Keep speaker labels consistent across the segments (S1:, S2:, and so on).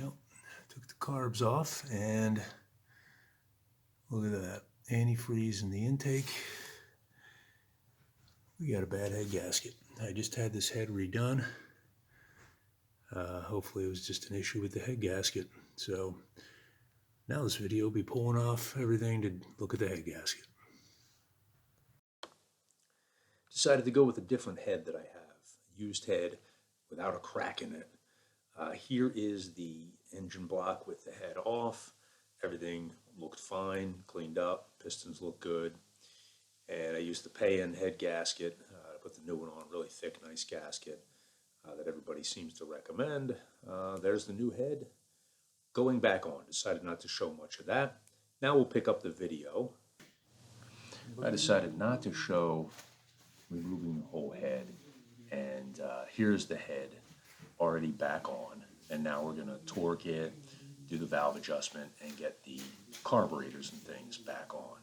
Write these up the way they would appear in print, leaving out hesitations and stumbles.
S1: Well, took the carbs off, and look at that. Antifreeze in the intake. We got a bad head gasket. I just had this head redone. Hopefully it was just an issue with the head gasket. So now this video will be pulling off everything to look at the head gasket. Decided to go with a different head that I have. Used head without a crack in it. Here is the engine block with the head off. Everything looked fine, cleaned up, pistons look good. And I used the pay-in head gasket. I put the new one on, really thick, nice gasket that everybody seems to recommend. There's the new head going back on. Decided not to show much of that. Now we'll pick up the video. I decided not to show removing the whole head. And here's the head already back on. And now we're going to torque it, do the valve adjustment, and get the carburetors and things back on.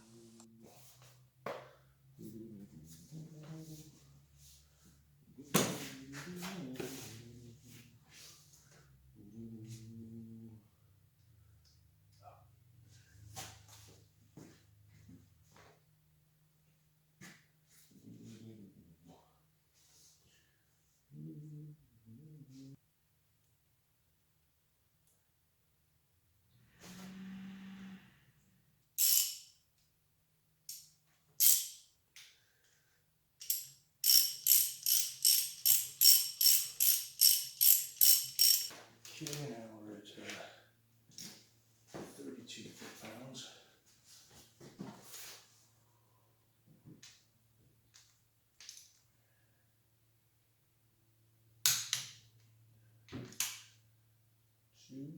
S1: Okay, now we're at 32 foot-pounds. Two.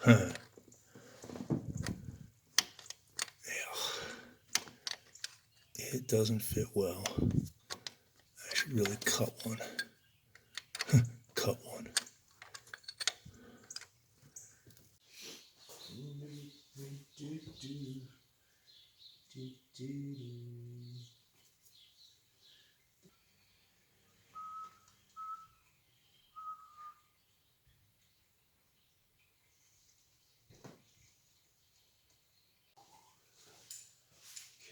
S1: Huh. It doesn't fit well. I should really cut one. Cut one.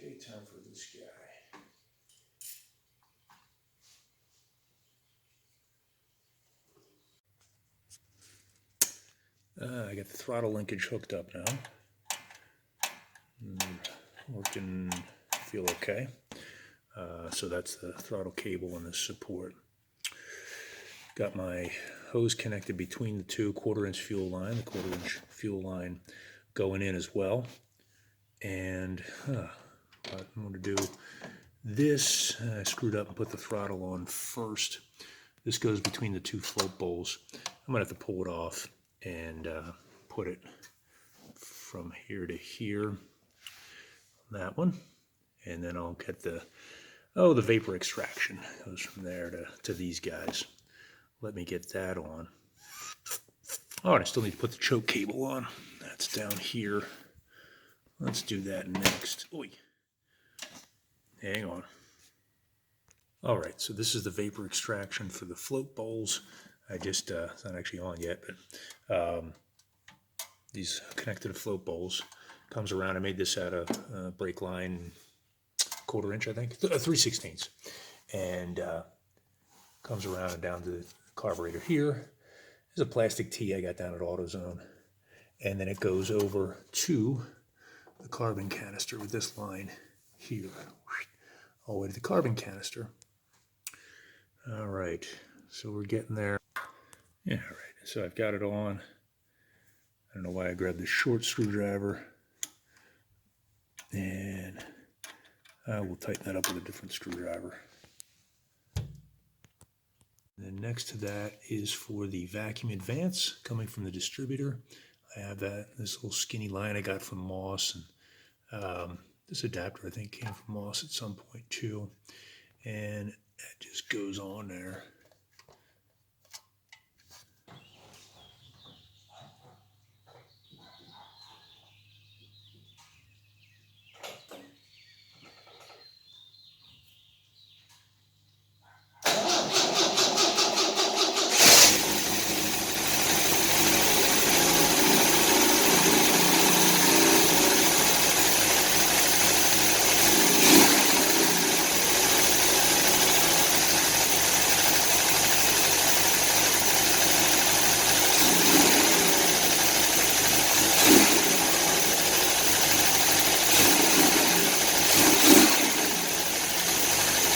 S1: Okay, time for this guy. I got the throttle linkage hooked up now. Working, feel okay. So that's the throttle cable and the support. Got my hose connected between the two, 1/4-inch fuel line, the 1/4-inch fuel line going in as well. And I'm going to do this. I screwed up and put the throttle on first. This goes between the two float bowls. I'm going to have to pull it off and put it from here to here, that one. And then I'll get the vapor extraction. Goes from there to these guys. Let me get that on. Oh, and I still need to put the choke cable on. That's down here. Let's do that next. Oy. Hang on. All right, so this is the vapor extraction for the float bowls. I just, it's not actually on yet, but these connected to float bowls. Comes around, I made this out of brake line 1/4 inch, I think, 3/16. And comes around and down to the carburetor here. There's a plastic tee I got down at AutoZone. And then it goes over to the carbon canister with this line here. All the way to the carbon canister. All right, so we're getting there. Yeah, all right, so I've got it on. I don't know why I grabbed the short screwdriver. And I will tighten that up with a different screwdriver. And then next to that is for the vacuum advance coming from the distributor. I have this little skinny line I got from Moss, and this adapter I think came from Moss at some point too. And it just goes on there.